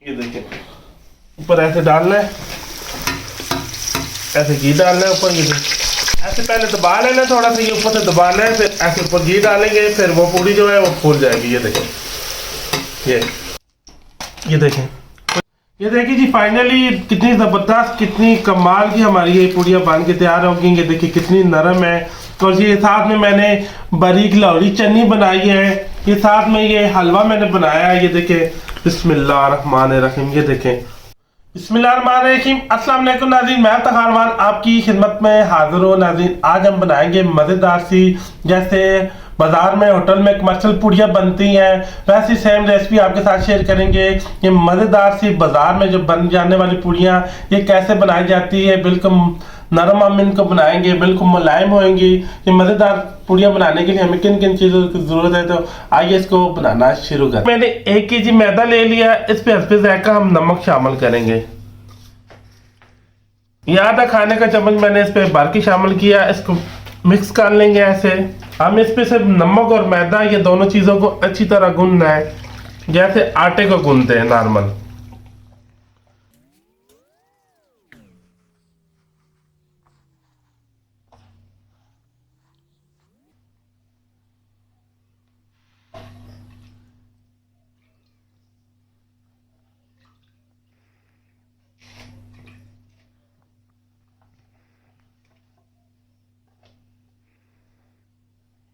ये देखें, ऊपर ऐसे डालना है, ऐसे घी डालना है ऊपर। ये ऐसे पहले दबा लेना है थोड़ा सा, ये ऊपर से दबाना है, फिर ऐसे ऊपर घी डालेंगे, फिर वो पूड़ी जो है वो फूल जाएगी। ये देखें, ये देखें, ये देखिए जी, फाइनली कितनी ज़बरदस्त, कितनी कमाल की हमारी ये पूड़ियाँ बन के तैयार होगी। ये देखिए कितनी नरम है। तो ये साथ में मैंने बारीक लाहौरी चटनी बनाई है, ये साथ में ये हलवा मैंने बनाया है। ये देखें, बिस्मिल्लाहिर्रहमानिर्रहीम। ये देखें, बिस्मिल्लाहिर्रहमानिर्रहीम। अस्सलाम वालेकुम नाज़रीन, मैं तखार खान आपकी खिदमत में हाजिर हूँ। नाज़रीन, आज हम बनाएंगे मज़ेदार सी, जैसे बाजार में होटल में कमर्शियल पूड़ियाँ बनती हैं वैसी सेम रेसिपी आपके साथ शेयर करेंगे। ये मज़ेदार सी बाजार में जो बन जाने वाली पूड़ियाँ, ये कैसे बनाई जाती है, बिल्कुल नरम हम इनको बनाएंगे, बिल्कुल मुलायम होंगी। ये मज़ेदार पूड़ियाँ बनाने के लिए हमें किन किन चीज़ों की ज़रूरत है, तो आइए इसको बनाना शुरू करें। मैंने 1 kg मैदा ले लिया, इस पर हस्बे ज़ायक़ा हम नमक शामिल करेंगे। ये आधा खाने का चम्मच मैंने इस पर बारीकी शामिल किया, इसको मिक्स कर लेंगे। ऐसे हम इस पे सिर्फ नमक और मैदा, ये दोनों चीज़ों को अच्छी तरह गूंदना है, जैसे आटे को गूंदते हैं नॉर्मल।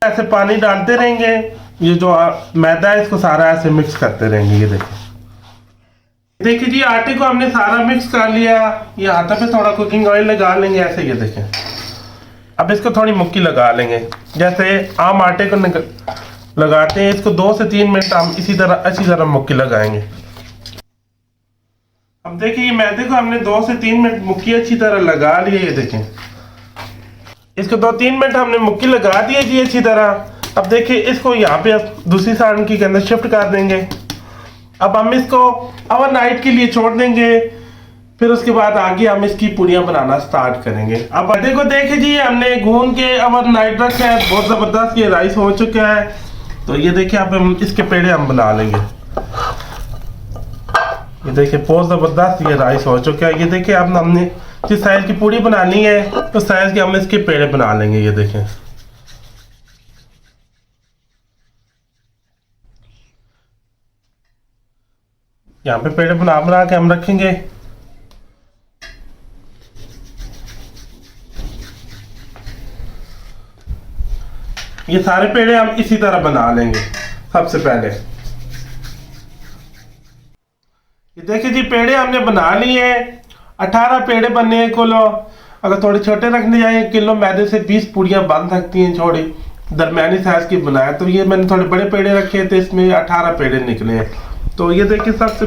ऐसे पानी डालते रहेंगे, ये जो मैदा है इसको सारा ऐसे मिक्स करते रहेंगे। ये देखिए जी, आटे को हमने सारा मिक्स कर लिया। ये हाथों पे थोड़ा कुकिंग ऑयल लगा लेंगे ऐसे। ये देखें, अब इसको थोड़ी मुक्की लगा लेंगे, जैसे आम आटे को लगाते हैं। इसको 2 से 3 मिनट हम इसी तरह अच्छी तरह मुक्की लगाएंगे। अब देखिए, ये मैदे को हमने 2 से 3 मिनट मुक्की अच्छी तरह लगा ली है। ये देखें, इसको 2-3 मिनट हमने मुक्की लगा दी है जी अच्छी तरह। अब देखिए, इसको यहाँ पे दूसरी सारणी के अंदर शिफ्ट कर देंगे। अब हम इसको ओवरनाइट के लिए छोड़ देंगे, फिर उसके बाद आगे हम इसकी पूड़ियाँ बनाना स्टार्ट करेंगे। अब आटे को देखिए जी, हमने गूंद के ओवरनाइट रखा है, बहुत ज़बरदस्त ये राइस हो चुका है। तो ये देखिए, अब हम इसके पेड़े हम बना लेंगे। ये देखिए, बहुत ज़बरदस्त ये राइस हो चुका है। ये देखिए, अब हमने जिस साइज की पूड़ी बनानी है तो साइज के हम इसके पेड़े बना लेंगे। ये देखें, यहाँ पे पेड़े बना बना के हम रखेंगे। ये सारे पेड़े हम इसी तरह बना लेंगे। सबसे पहले ये देखिए जी, पेड़े हमने बना लिए हैं। 18 पेड़े बनने हैं कुल। अगर थोड़े छोटे रखने जाए, किलो मैदे से 20 पूड़ियाँ बन सकती हैं। छोटी दरमियानी साइज की बनाया, तो ये मैंने थोड़े बड़े पेड़े रखे थे, इसमें 18 पेड़े निकले हैं। तो ये देखिए, सबसे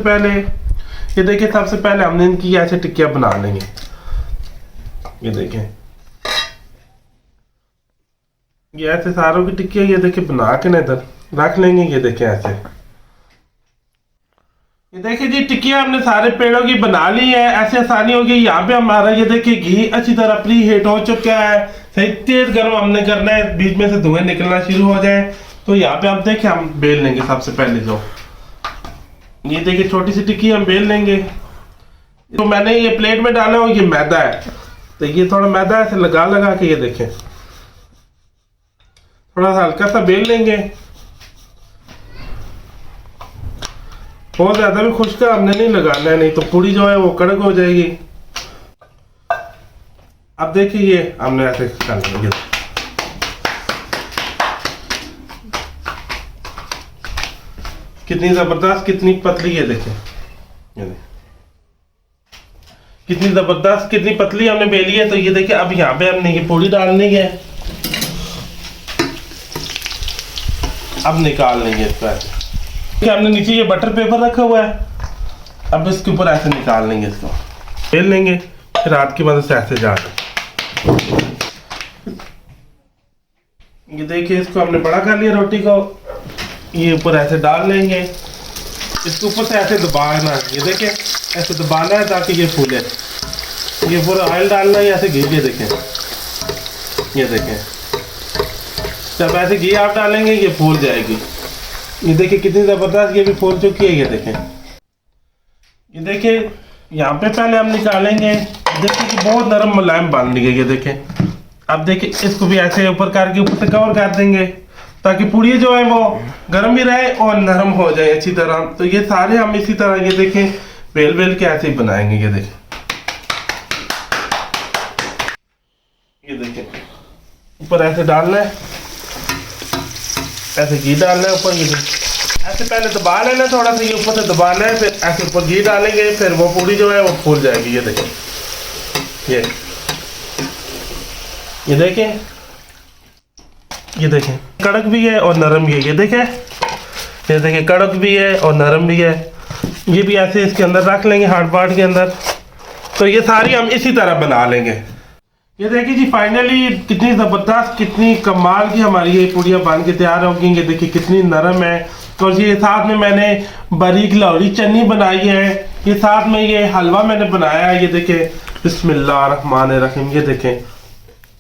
पहले हमने इनकी ऐसे टिक्कियाँ बना लेंगे। ये देखें, ये ऐसे सारों की टिक्कियाँ ये देखिए बना के ना इधर रख लेंगे। ये देखें ऐसे। ये देखिए जी, टिक्कियाँ हमने सारे पेड़ों की बना ली है, ऐसे आसानी होगी। यहाँ पे हमारा ये देखिए घी अच्छी तरह प्री हीट हो चुका है, सही तेज गर्म हमने करना है, बीच में से धुएं निकलना शुरू हो जाए। तो यहाँ पे हम देखिए, हम बेल लेंगे। सबसे पहले जो ये देखिए छोटी सी टिक्की हम बेल लेंगे। तो मैंने ये प्लेट में डाला हो, ये मैदा है, तो ये थोड़ा मैदा ऐसे लगा लगा के ये देखें थोड़ा सा हल्का सा बेल लेंगे। बहुत ज्यादा भी खुश्क हमने नहीं लगाना है, नहीं तो पूड़ी जो है वो कड़क हो जाएगी। अब देखिए, ये हमने ऐसे कर लेंगे। कितनी जबरदस्त, कितनी पतली, ये देखें, कितनी जबरदस्त, कितनी पतली हमने बेली है। तो ये देखिए, अब यहाँ पे हमने ये पूड़ी डालनी है। अब निकाल लेंगे इसको ऐसे। हमने नीचे ये बटर पेपर रखा हुआ है, अब इसके ऊपर ऐसे निकाल लेंगे, इसको बेल लेंगे, फिर हाथ की मदद से ऐसे जाकर ये देखिए, इसको हमने बड़ा कर लिया रोटी को। ये ऊपर ऐसे डाल लेंगे, इसके ऊपर से ऐसे दबाना। ये देखिए, ऐसे दबाना है ताकि ये फूले। ये पूरा ऑयल डालना है, ऐसे घी। ये देखें, जब ऐसे घी आप डालेंगे ये फूल जाएगी। ये देखिए कितनी ज़बरदस्त ये भी फूल चुकी है। ये देखें, ये देखिए यहाँ पे पहले हम निकालेंगे। देखिए कि बहुत नरम मुलायम बन गई है, ये देखें। अब देखिए इसको भी ऐसे ऊपर करके ऊपर से कवर कर देंगे ताकि पूड़ी जो है वो गर्म भी रहे और नरम हो जाए अच्छी तरह। तो ये सारे हम इसी तरह ये देखें बेल बेल के ऐसे ही बनाएंगे। ये देखें, ये देखें ऊपर ऐसे डालना है, ऐसे घी डालना है ऊपर। ये ऐसे पहले दबा लेना थोड़ा सा, ये ऊपर से दबाना है, फिर ऐसे ऊपर घी डालेंगे, फिर वो पूड़ी जो है वो फूल जाएगी। ये देखें, ये देखें, ये देखें कड़क भी है और नरम भी है। ये देखें कड़क भी है और नरम भी है। ये भी ऐसे इसके अंदर रख लेंगे हार्ड पार्ट के अंदर। तो ये सारी हम इसी तरह बना लेंगे। ये देखिए जी फाइनली कितनी ज़बरदस्त कितनी कमाल की हमारी ये पूड़ियाँ बन के तैयार होगी। ये देखिए कितनी नरम है। और ये साथ में मैंने बारीक लाहौरी चन्नी बनाई है, ये साथ में ये हलवा मैंने बनाया है। ये देखें बिस्मिल्लाहिर्रहमानिर्रहीम। ये देखें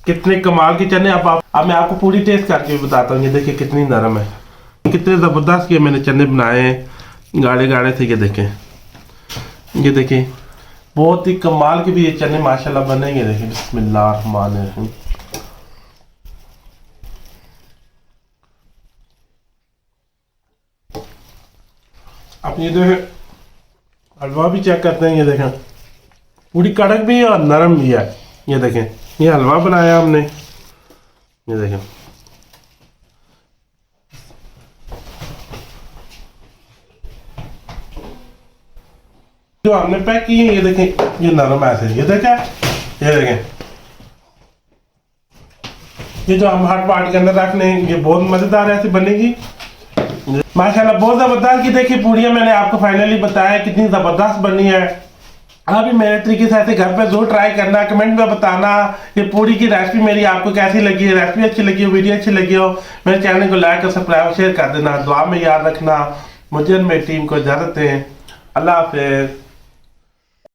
कितने कमाल की चने। अब मैं आपको पूरी टेस्ट करके बताता हूँ। ये देखिए कितनी नरम है, कितने ज़बरदस्त ये मैंने चने बनाए हैं, गाढ़े गाढ़े थे। ये देखें बहुत ही कमाल के भी ये चने माशाल्लाह बनेंगे। देखिए बिस्मिल्लाहिर्रहमानिर्रहीम। अब ये देखें हलवा भी चेक करते हैं। ये देखें पूरी कड़क भी है और नरम भी है। ये देखें ये हलवा बनाया हमने। ये देखें जो हमने पैक की है। ये देखें ये नरम ऐसे। ये देखें ये जो हम हॉट पॉट के अंदर रख लें, ये बहुत मजेदार ऐसे बनेगी माशाल्लाह, बहुत जबरदस्त। की देखिए पूड़ियाँ मैंने आपको फाइनली बताया कितनी जबरदस्त बनी है। आप भी मेरे तरीके से ऐसे घर पे जरूर ट्राई करना, कमेंट में बताना ये पूड़ी की रेसिपी मेरी आपको कैसी लगी है। रेसिपी अच्छी लगी हो, वीडियो अच्छी लगी हो, मेरे चैनल को लाइक और सब्सक्राइब शेयर कर देना। दुआ में याद रखना। मुझे और मेरी टीम को इजाजत दें। अल्लाह हाफिज़।